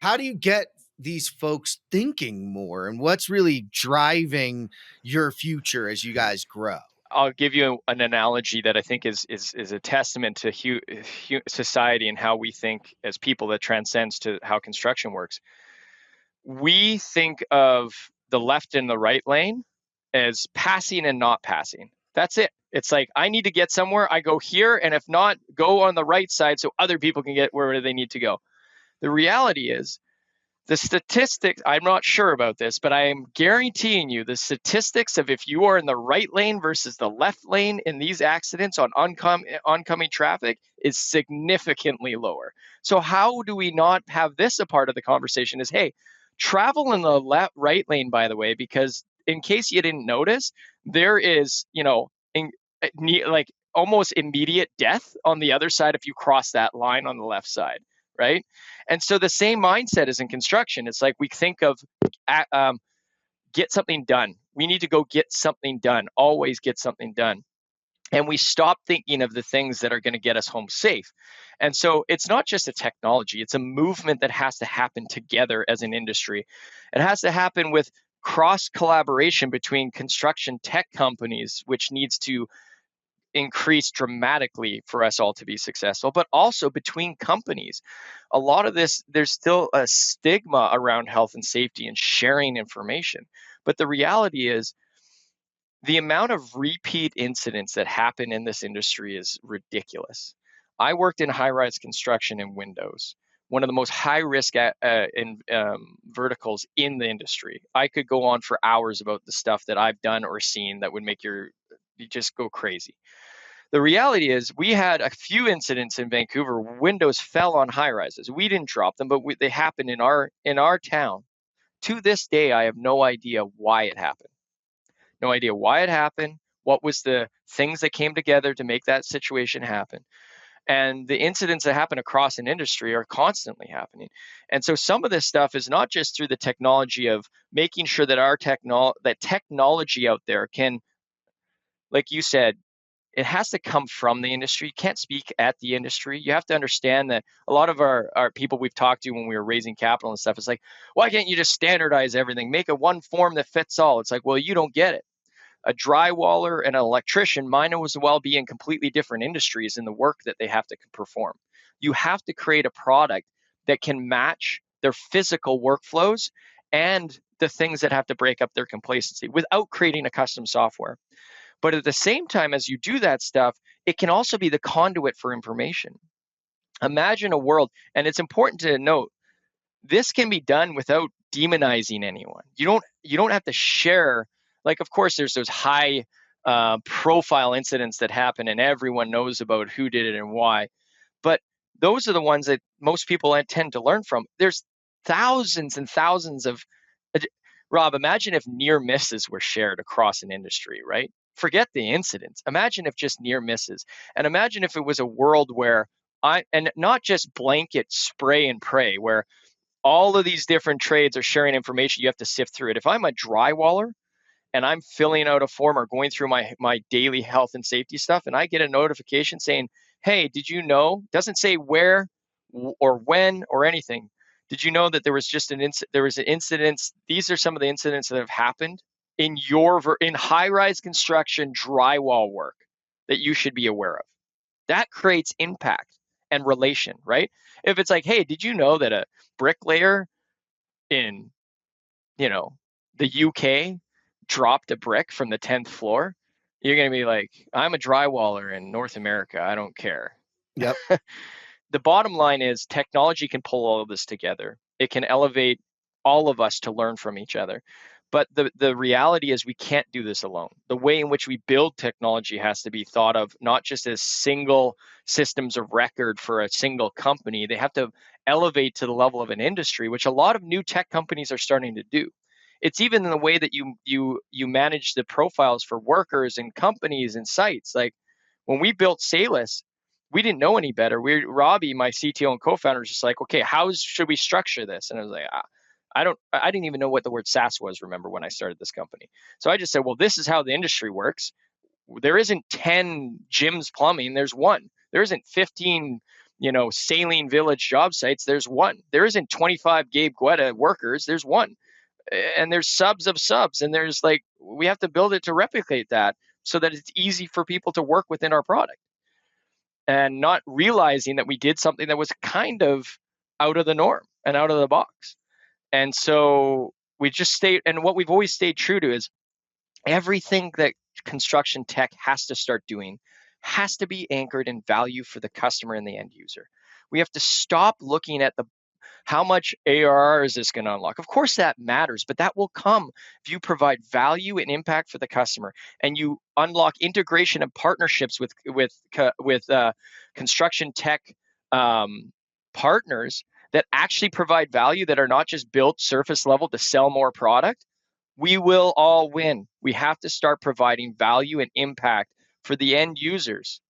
How do you get these folks thinking more, and what's really driving your future as you guys grow? I'll give you an analogy that I think is a testament to society and how we think as people, that transcends to how construction works. We think of the left and the right lane as passing and not passing. That's it. It's like, I need to get somewhere, I go here, and if not, go on the right side so other people can get where they need to go. The reality is, the statistics, I'm not sure about this, but I am guaranteeing you the statistics of if you are in the right lane versus the left lane in these accidents on oncoming traffic is significantly lower. So how do we not have this a part of the conversation? Is, hey, travel in the right lane, by the way, because in case you didn't notice, there is, like almost immediate death on the other side if you cross that line on the left side, right? And so the same mindset is in construction. It's like we think of get something done. We need to go get something done. Always get something done. And we stop thinking of the things that are going to get us home safe. And so it's not just a technology, it's a movement that has to happen together as an industry. It has to happen with cross collaboration between construction tech companies, which needs to increase dramatically for us all to be successful, but also between companies. A lot of this, there's still a stigma around health and safety and sharing information. But the reality is, the amount of repeat incidents that happen in this industry is ridiculous. I worked in high-rise construction in windows, one of the most high-risk verticals in the industry. I could go on for hours about the stuff that I've done or seen that would make you just go crazy. The reality is, we had a few incidents in Vancouver. Windows fell on high-rises. We didn't drop them, but they happened in our town. To this day, I have no idea why it happened. No idea why it happened, what was the things that came together to make that situation happen. And the incidents that happen across an industry are constantly happening. And so some of this stuff is not just through the technology of making sure that that technology out there can, like you said, it has to come from the industry. You can't speak at the industry. You have to understand that a lot of our people we've talked to when we were raising capital and stuff, it's like, why can't you just standardize everything? Make a one form that fits all. It's like, well, you don't get it. A drywaller and an electrician might as well be in completely different industries in the work that they have to perform. You have to create a product that can match their physical workflows and the things that have to break up their complacency without creating a custom software. But at the same time, as you do that stuff, it can also be the conduit for information. Imagine a world, and it's important to note, this can be done without demonizing anyone. You don't have to share. Like, of course, there's those high profile incidents that happen and everyone knows about who did it and why. But those are the ones that most people tend to learn from. There's thousands and thousands of, Rob, imagine if near misses were shared across an industry, right? Forget the incidents. Imagine if just near misses. And imagine if it was a world where and not just blanket spray and pray, where all of these different trades are sharing information. You have to sift through it. If I'm a drywaller and I'm filling out a form or going through my daily health and safety stuff, and I get a notification saying, hey, did you know? Doesn't say where or when or anything. Did you know that there was just an incident? These are some of the incidents that have happened in high-rise construction drywall work that you should be aware of. That creates impact and relation, right? If it's like, hey, did you know that a bricklayer in, the UK dropped a brick from the 10th floor? You're going to be like, I'm a drywaller in North America. I don't care. Yep. The bottom line is, technology can pull all of this together. It can elevate all of us to learn from each other. But the reality is, we can't do this alone. The way in which we build technology has to be thought of not just as single systems of record for a single company. They have to elevate to the level of an industry, which a lot of new tech companies are starting to do. It's even in the way that you manage the profiles for workers and companies and sites. Like, when we built SALUS, we didn't know any better. Robbie, my CTO and co-founder, was just like, okay, how should we structure this? And I was like, I didn't even know what the word SaaS was, remember, when I started this company. So I just said, well, this is how the industry works. There isn't 10 Jim's Plumbing. There's one. There isn't 15, Saline Village job sites, there's one. There isn't 25 Gabe Guetta workers, there's one. And there's subs of subs, and there's we have to build it to replicate that so that it's easy for people to work within our product, and not realizing that we did something that was kind of out of the norm and out of the box. And so we just stayed, and what we've always stayed true to is everything that construction tech has to start doing has to be anchored in value for the customer and the end user. We have to stop looking at how much ARR is this going to unlock? Of course that matters, but that will come if you provide value and impact for the customer, and you unlock integration and partnerships with construction tech partners that actually provide value, that are not just built surface level to sell more product. We will all win. We have to start providing value and impact for the end users